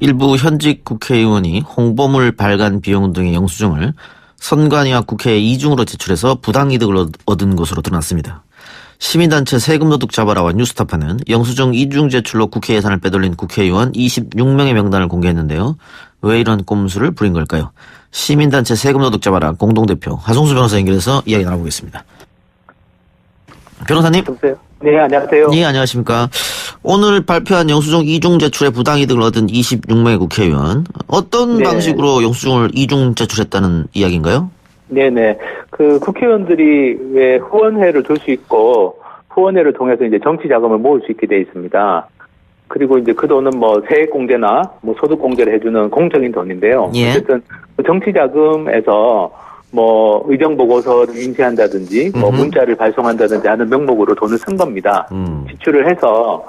일부 현직 국회의원이 홍보물 발간 비용 등의 영수증을 선관위와 국회에 이중으로 제출해서 부당이득을 얻은 것으로 드러났습니다. 시민단체 세금도둑 잡아라와 뉴스타파는 영수증 이중 제출로 국회 예산을 빼돌린 국회의원 26명의 명단을 공개했는데요. 왜 이런 꼼수를 부린 걸까요? 시민단체 세금도둑 잡아라 공동대표 하성수 변호사 연결해서 이야기 나눠보겠습니다. 변호사님. 네, 안녕하세요. 네, 안녕하십니까. 오늘 발표한 영수증 이중 제출에 부당이득을 얻은 26명의 국회의원, 어떤 방식으로 영수증을 이중 제출했다는 이야기인가요? 네네. 그 국회의원들이 왜 후원회를 둘 수 있고, 후원회를 통해서 이제 정치 자금을 모을 수 있게 돼 있습니다. 그리고 이제 그 돈은 뭐 세액공제나 뭐 소득공제를 해주는 공적인 돈인데요. 예. 어쨌든 정치 자금에서 뭐 의정보고서를 인쇄한다든지 뭐 문자를 발송한다든지 하는 명목으로 돈을 쓴 겁니다. 지출을 해서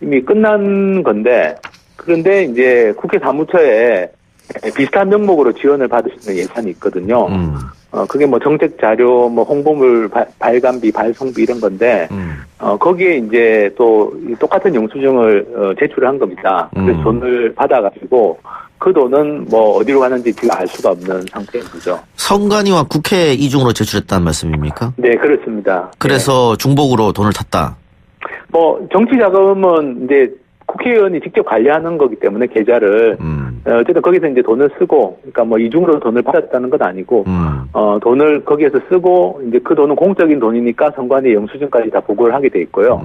이미 끝난 건데, 그런데 이제 국회 사무처에 비슷한 명목으로 지원을 받을 수 있는 예산이 있거든요. 그게 뭐 정책 자료, 뭐 홍보물 발간비, 발송비 이런 건데, 거기에 이제 또 똑같은 영수증을 제출을 한 겁니다. 그래서 돈을 받아가지고 그 돈은 뭐 어디로 가는지 지금 알 수가 없는 상태인 거죠. 선관위와 국회 이중으로 제출했다는 말씀입니까? 네, 그렇습니다. 그래서 중복으로 돈을 탔다. 뭐 정치 자금은 이제 국회의원이 직접 관리하는 거기 때문에 계좌를 어쨌든 거기서 이제 돈을 쓰고, 그러니까 뭐 이중으로 돈을 받았다는 건 아니고 돈을 거기에서 쓰고, 이제 그 돈은 공적인 돈이니까 선관위 영수증까지 다 보고를 하게 돼 있고요.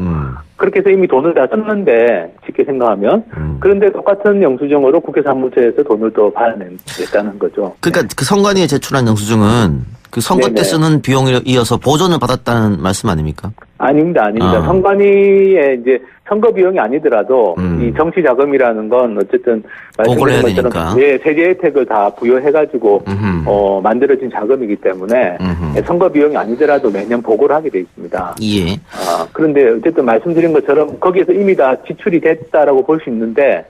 그렇게 해서 이미 돈을 다 썼는데, 쉽게 생각하면 그런데 똑같은 영수증으로 국회 사무처에서 돈을 또 받아냈다는 거죠. 그러니까 그 선관위에 제출한 영수증은 그 선거 때 쓰는 비용에 이어서 보전을 받았다는 말씀 아닙니까? 아닙니다. 선관위에 이제 선거 비용이 아니더라도 이 정치 자금이라는 건 어쨌든 말씀드린 것처럼 세제 혜택을 다 부여해가지고 만들어진 자금이기 때문에 선거 비용이 아니더라도 매년 보고를 하게 돼 있습니다. 예. 그런데 어쨌든 말씀드린 것처럼 거기에서 이미 다 지출이 됐다라고 볼 수 있는데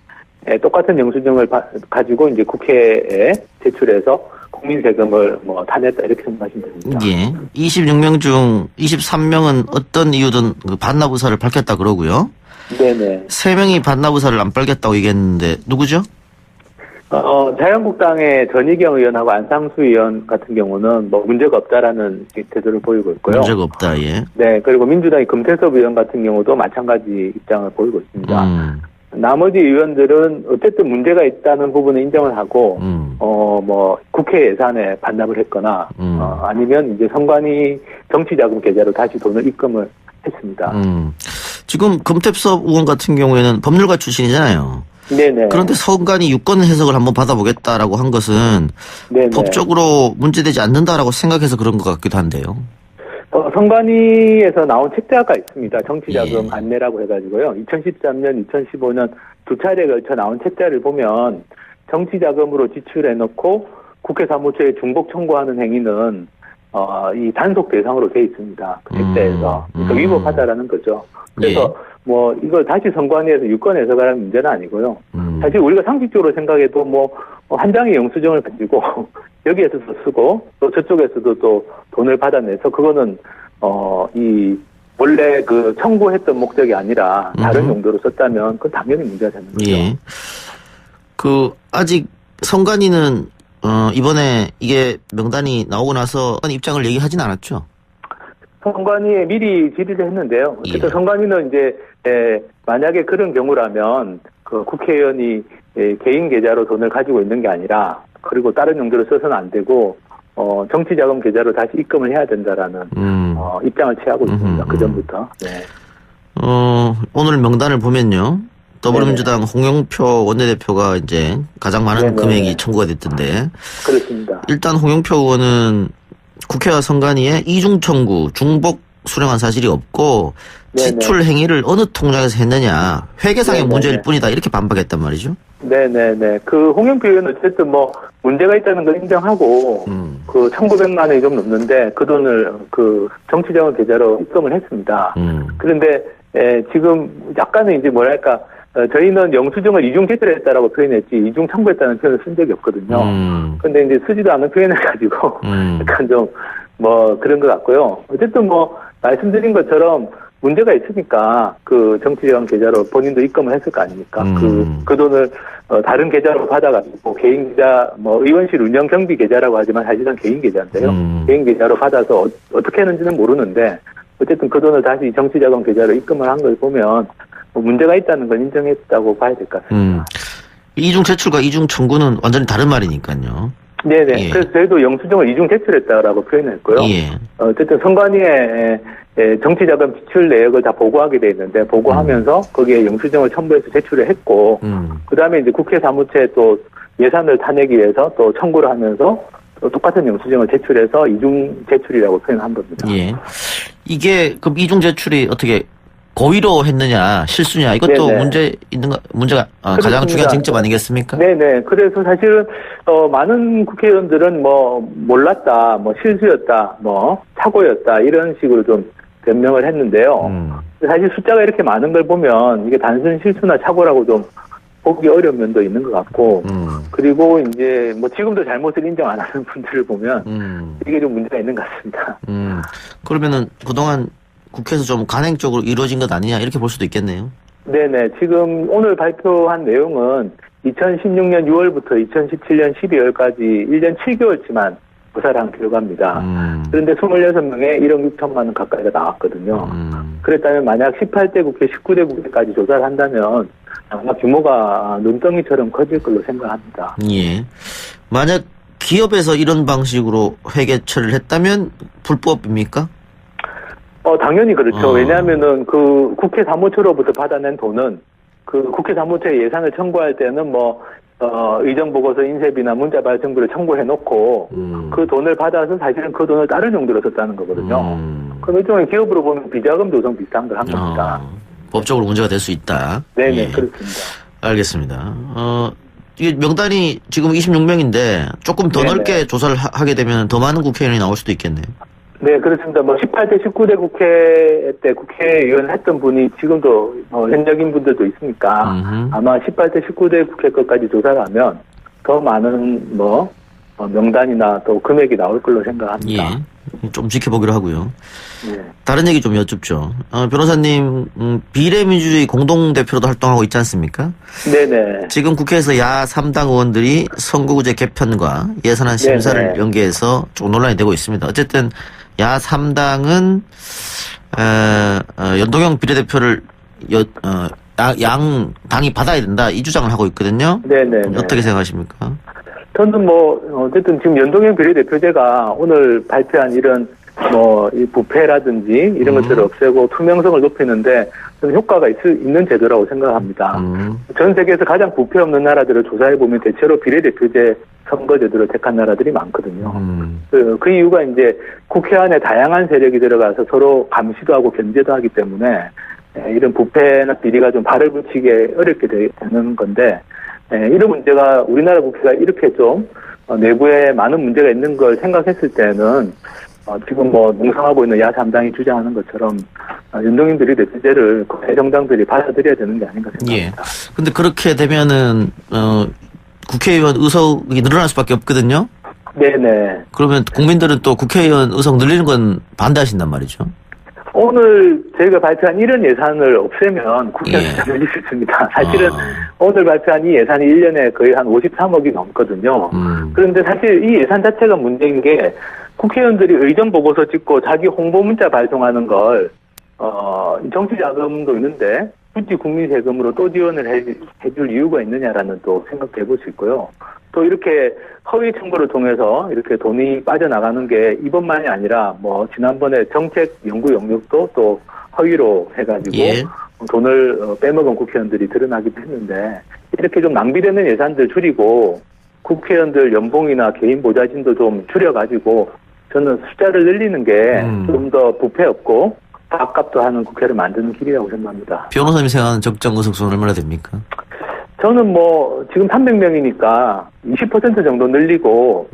똑같은 영수증을 가지고 이제 국회에 제출해서 국민 세금을 뭐 타냈다 이렇게 생각하시면 됩니다. 예. 26명 중 23명은 어떤 이유든 그 반납 의사를 밝혔다 그러고요. 네네. 3명이 반납 의사를 안 밝혔다고 얘기했는데 누구죠? 자유한국당의 전희경 의원하고 안상수 의원 같은 경우는 뭐 문제가 없다라는 태도를 보이고 있고요. 문제가 없다, 예. 네, 그리고 민주당의 금태섭 의원 같은 경우도 마찬가지 입장을 보이고 있습니다. 나머지 의원들은 어쨌든 문제가 있다는 부분을 인정을 하고, 뭐, 국회 예산에 반납을 했거나, 아니면 이제 선관위 정치자금 계좌로 다시 돈을 입금을 했습니다. 지금 금태섭 의원 같은 경우에는 법률가 출신이잖아요. 네네. 그런데 선관위 유권 해석을 한번 받아보겠다라고 한 것은 네네. 법적으로 문제되지 않는다라고 생각해서 그런 것 같기도 한데요. 선관위에서 나온 책자가 있습니다. 정치자금 안내라고 해가지고요. 2013년, 2015년 두 차례에 걸쳐 나온 책자를 보면 정치자금으로 지출해놓고 국회 사무처에 중복 청구하는 행위는 이 단속 대상으로 돼 있습니다. 그 책자에서. 그러니까 위법하다라는 거죠. 그래서 뭐 이걸 다시 선관위에서 유권 해석을 하는 문제는 아니고요. 사실 우리가 상식적으로 생각해도 뭐 한 장의 영수증을 가지고 여기에서도 쓰고 또 저쪽에서도 또 돈을 받아내서 그거는 이 원래 그 청구했던 목적이 아니라 다른 용도로 썼다면 그건 당연히 문제가 되는 거죠. 예. 그 아직 선관위는 이번에 이게 명단이 나오고 나서 입장을 얘기하진 않았죠. 선관위에 미리 질의를 했는데요. 어쨌든 선관위는 이제 만약에 그런 경우라면 그 국회의원이 개인 계좌로 돈을 가지고 있는 게 아니라 그리고 다른 용도로 써서는 안 되고 정치자금 계좌로 다시 입금을 해야 된다라는 입장을 취하고 있습니다. 그 전부터. 네. 오늘 명단을 보면요. 더불어민주당 홍영표 원내대표가 이제 가장 많은 금액이 청구가 됐던데. 그렇습니다. 일단 홍영표 의원은 국회와 선관위에 이중 청구, 중복 수령한 사실이 없고 지출 행위를 어느 통장에서 했느냐 회계상의 문제일 뿐이다 이렇게 반박했단 말이죠. 네네네. 그 홍영표 의원은 어쨌든 뭐 문제가 있다는 걸 인정하고 그 1,900만 원이 좀 넘는데 그 돈을 그 정치자금 계좌로 입금을 했습니다. 그런데 지금 약간은 이제 뭐랄까 저희는 영수증을 이중 제출했다라고 표현했지 이중 청구했다는 표현을 쓴 적이 없거든요. 근데 이제 쓰지도 않은 표현을 가지고 약간 좀 뭐 그런 것 같고요. 어쨌든 뭐 말씀드린 것처럼 문제가 있으니까 그 정치자금 계좌로 본인도 입금을 했을 거 아닙니까? 그 돈을 다른 계좌로 받아가지고 개인 계좌, 뭐 의원실 운영 경비 계좌라고 하지만 사실은 개인 계좌인데요. 개인 계좌로 받아서 어떻게 했는지는 모르는데 어쨌든 그 돈을 다시 정치자금 계좌로 입금을 한 걸 보면 뭐 문제가 있다는 걸 인정했다고 봐야 될 것 같습니다. 이중 제출과 이중 청구는 완전히 다른 말이니까요. 네네. 예. 그래서 저희도 영수증을 이중 제출했다라고 표현했고요. 예. 어쨌든 선관위에 정치자금 지출 내역을 다 보고하게 돼 있는데 보고하면서 거기에 영수증을 첨부해서 제출을 했고 그다음에 이제 국회 사무처에 또 예산을 타내기 위해서 또 청구를 하면서 또 똑같은 영수증을 제출해서 이중 제출이라고 표현한 겁니다. 예. 이게 그럼 이중 제출이 어떻게 고의로 했느냐 실수냐 이것도 네네. 문제가 가장 중요한 쟁점 아니겠습니까? 네네. 그래서 사실은 많은 국회의원들은 뭐 몰랐다, 뭐 실수였다, 뭐 착오였다 이런 식으로 좀 변명을 했는데요. 사실 숫자가 이렇게 많은 걸 보면 이게 단순 실수나 착오라고 좀 보기 어려운 면도 있는 것 같고 그리고 이제 뭐 지금도 잘못을 인정 안 하는 분들을 보면 이게 좀 문제가 있는 것 같습니다. 그러면은 그동안 국회에서 좀 간행적으로 이루어진 것 아니냐 이렇게 볼 수도 있겠네요. 네네. 지금 오늘 발표한 내용은 2016년 6월부터 2017년 12월까지 1년 7개월치만 조사를 한 결과입니다. 그런데 26명에 1억 6천만 원 가까이가 나왔거든요. 그랬다면 만약 18대 국회, 19대 국회까지 조사를 한다면 아마 규모가 눈덩이처럼 커질 걸로 생각합니다. 예. 만약 기업에서 이런 방식으로 회계 처리를 했다면 불법입니까? 당연히 그렇죠. 왜냐하면은 그 국회 사무처로부터 받아낸 돈은 그 국회 사무처에 예산을 청구할 때는 뭐 의정 보고서 인쇄비나 문자 발송비를 청구해 놓고 그 돈을 받아서 사실은 그 돈을 다른 용도로 썼다는 거거든요. 그럼 일종의 기업으로 보면 비자금 조성 비슷한 걸 한 겁니다. 법적으로 문제가 될 수 있다. 네네, 예. 그렇습니다. 알겠습니다. 이게 명단이 지금 26명인데 조금 더 네네. 넓게 조사를 하게 되면 더 많은 국회의원이 나올 수도 있겠네요. 네, 그렇습니다. 뭐 18대, 19대 국회 때 국회의원 했던 분이 지금도 현역인 분들도 있으니까 아마 18대, 19대 국회 것까지 조사를 하면 더 많은 명단이나 또 금액이 나올 걸로 생각합니다. 예. 좀 지켜보기로 하고요. 네. 다른 얘기 좀 여쭙죠. 변호사님 비례민주주의 공동대표로도 활동하고 있지 않습니까? 네네. 지금 국회에서 야 3당 의원들이 선거구제 개편과 예산안 심사를 네네. 연계해서 좀 논란이 되고 있습니다. 어쨌든 야 3당은 연동형 비례대표를 양 당이 받아야 된다 이 주장을 하고 있거든요. 네네. 어떻게 생각하십니까? 저는 어쨌든 지금 연동형 비례대표제가 오늘 발표한 이런 이 부패라든지 이런 것들을 없애고 투명성을 높이는데 저는 효과가 있는 제도라고 생각합니다. 전 세계에서 가장 부패 없는 나라들을 조사해보면 대체로 비례대표제 선거제도를 택한 나라들이 많거든요. 그 이유가 이제 국회 안에 다양한 세력이 들어가서 서로 감시도 하고 견제도 하기 때문에 이런 부패나 비리가 좀 발을 붙이기 어렵게 되는 건데 이런 문제가 우리나라 국회가 이렇게 좀 내부에 많은 문제가 있는 걸 생각했을 때는 지금 농성하고 있는 야 3당이 주장하는 것처럼 연동형 비례대표제를 국회 정당들이 받아들여야 되는 게 아닌가 생각합니다. 예. 근데 그렇게 되면은 국회의원 의석이 늘어날 수밖에 없거든요. 네네. 그러면 국민들은 또 국회의원 의석 늘리는 건 반대하신단 말이죠. 오늘 저희가 발표한 이런 예산을 없애면 국회에서 늘릴 수 있습니다. 사실은 오늘 발표한 이 예산이 1년에 거의 한 53억이 넘거든요. 그런데 사실 이 예산 자체가 문제인 게 국회의원들이 의정 보고서 찍고 자기 홍보 문자 발송하는 걸 정치 자금도 있는데 굳이 국민 세금으로 또 지원을 해줄 이유가 있느냐라는 또 생각해 볼 수 있고요. 또 이렇게 허위 청구를 통해서 이렇게 돈이 빠져나가는 게 이번만이 아니라 지난번에 정책 연구 영역도 또 허위로 해가지고 돈을 빼먹은 국회의원들이 드러나기도 했는데 이렇게 좀 낭비되는 예산들 줄이고 국회의원들 연봉이나 개인 보좌진도 좀 줄여가지고 저는 숫자를 늘리는 게 좀 더 부패 없고 밥값도 하는 국회를 만드는 길이라고 생각합니다. 변호사님이 생각하는 적정 의석수는 얼마나 됩니까? 저는 지금 300명이니까 20% 정도 늘리고,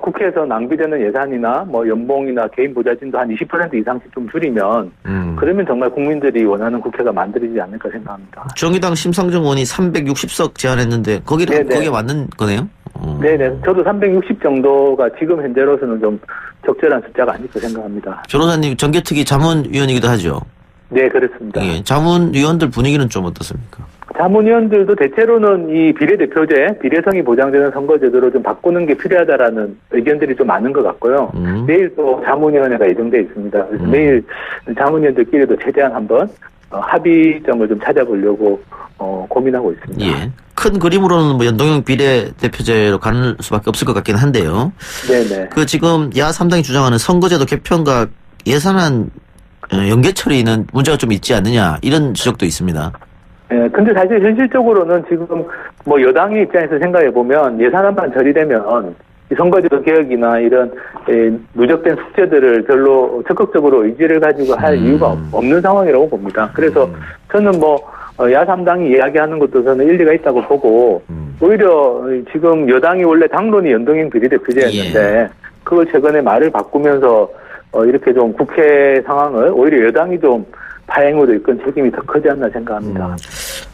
국회에서 낭비되는 예산이나 연봉이나 개인 보좌진도 한 20% 이상씩 좀 줄이면, 그러면 정말 국민들이 원하는 국회가 만들어지지 않을까 생각합니다. 정의당 심상정 의원이 360석 제안했는데, 거기에 맞는 거네요? 네네. 저도 360 정도가 지금 현재로서는 좀 적절한 숫자가 아닐까 생각합니다. 변호사님, 정개특위 자문위원이기도 하죠? 네, 그렇습니다. 예, 자문위원들 분위기는 좀 어떻습니까? 자문위원들도 대체로는 이 비례대표제, 비례성이 보장되는 선거제도로 좀 바꾸는 게 필요하다라는 의견들이 좀 많은 것 같고요. 내일 또 자문위원회가 예정돼 있습니다. 그래서 내일 자문위원들끼리도 최대한 한번 합의점을 좀 찾아보려고 고민하고 있습니다. 예. 큰 그림으로는 뭐 연동형 비례대표제로 가는 수밖에 없을 것 같긴 한데요. 네네. 그 지금 야3당이 주장하는 선거제도 개편과 예산안 연계 처리는 문제가 좀 있지 않느냐 이런 지적도 있습니다. 예, 근데 사실 현실적으로는 지금 뭐 여당의 입장에서 생각해 보면 예산안만 처리되면 이 선거제도 개혁이나 이런 누적된 숙제들을 별로 적극적으로 의지를 가지고 할 이유가 없는 상황이라고 봅니다. 그래서 저는 뭐 야3당이 이야기하는 것도 저는 일리가 있다고 보고 오히려 지금 여당이 원래 당론이 연동형 비례대표제였는데 그걸 최근에 말을 바꾸면서 이렇게 좀 국회 상황을 오히려 여당이 좀 파행으로 이끈 책임이 더 크지 않나 생각합니다.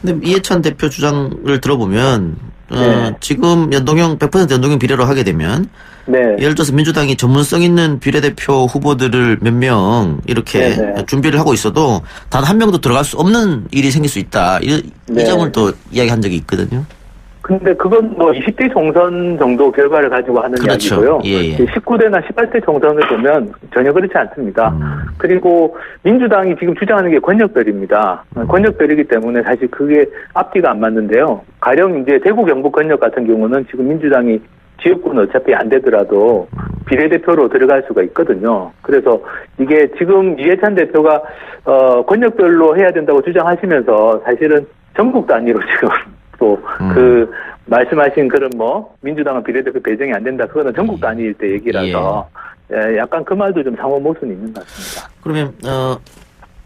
근데 이해찬 대표 주장을 들어보면 네. 지금 100% 연동형 비례로 하게 되면 네. 예를 들어서 민주당이 전문성 있는 비례대표 후보들을 몇 명 이렇게 네네. 준비를 하고 있어도 단 한 명도 들어갈 수 없는 일이 생길 수 있다. 이 네. 점을 또 이야기한 적이 있거든요. 근데 그건 뭐 20대 총선 정도 결과를 가지고 하는 그렇죠. 이야기고요. 예. 19대나 18대 총선을 보면 전혀 그렇지 않습니다. 그리고 민주당이 지금 주장하는 게 권역별입니다. 권역별이기 때문에 사실 그게 앞뒤가 안 맞는데요. 가령 이제 대구 경북 권역 같은 경우는 지금 민주당이 지역구는 어차피 안 되더라도 비례대표로 들어갈 수가 있거든요. 그래서 이게 지금 이해찬 대표가 권역별로 해야 된다고 주장하시면서 사실은 전국 단위로 지금 또 그 말씀하신 그런 뭐 민주당은 비례대표 배정이 안 된다. 그거는 전국 단위일 때 얘기라서 약간 그 말도 좀 상호 모순이 있는 것 같습니다. 그러면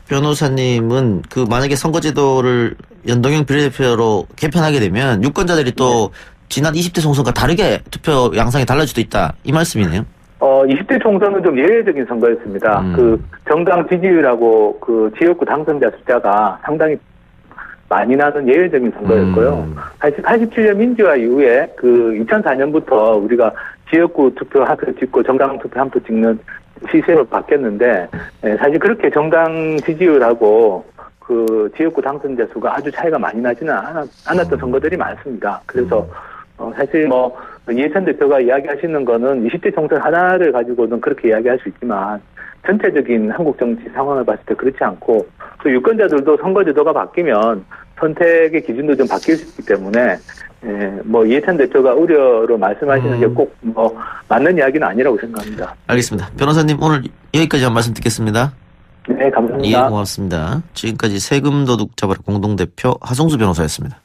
변호사님은 그 만약에 선거제도를 연동형 비례대표로 개편하게 되면 유권자들이 또 지난 20대 총선과 다르게 투표 양상이 달라질 수도 있다. 이 말씀이네요. 20대 총선은 좀 예외적인 선거였습니다. 그 정당 지지율하고 그 지역구 당선자 숫자가 상당히 많이 나는 예외적인 선거였고요. 87년 민주화 이후에 그 2004년부터 우리가 지역구 투표 한 표 찍고 정당 투표 한 표 찍는 시스템으로 바뀌었는데 사실 그렇게 정당 지지율하고 그 지역구 당선자 수가 아주 차이가 많이 나지는 않았던 선거들이 많습니다. 그래서 사실 뭐 이해찬 대표가 이야기하시는 거는 20대 총선 하나를 가지고는 그렇게 이야기할 수 있지만 전체적인 한국 정치 상황을 봤을 때 그렇지 않고 또 유권자들도 선거제도가 바뀌면 선택의 기준도 좀 바뀔 수 있기 때문에 뭐 이해찬 대표가 우려로 말씀하시는 게 꼭 뭐 맞는 이야기는 아니라고 생각합니다. 알겠습니다. 변호사님 오늘 여기까지 한 말씀 듣겠습니다. 네, 감사합니다. 예, 고맙습니다. 지금까지 세금도둑 잡아라 공동대표 하성수 변호사였습니다.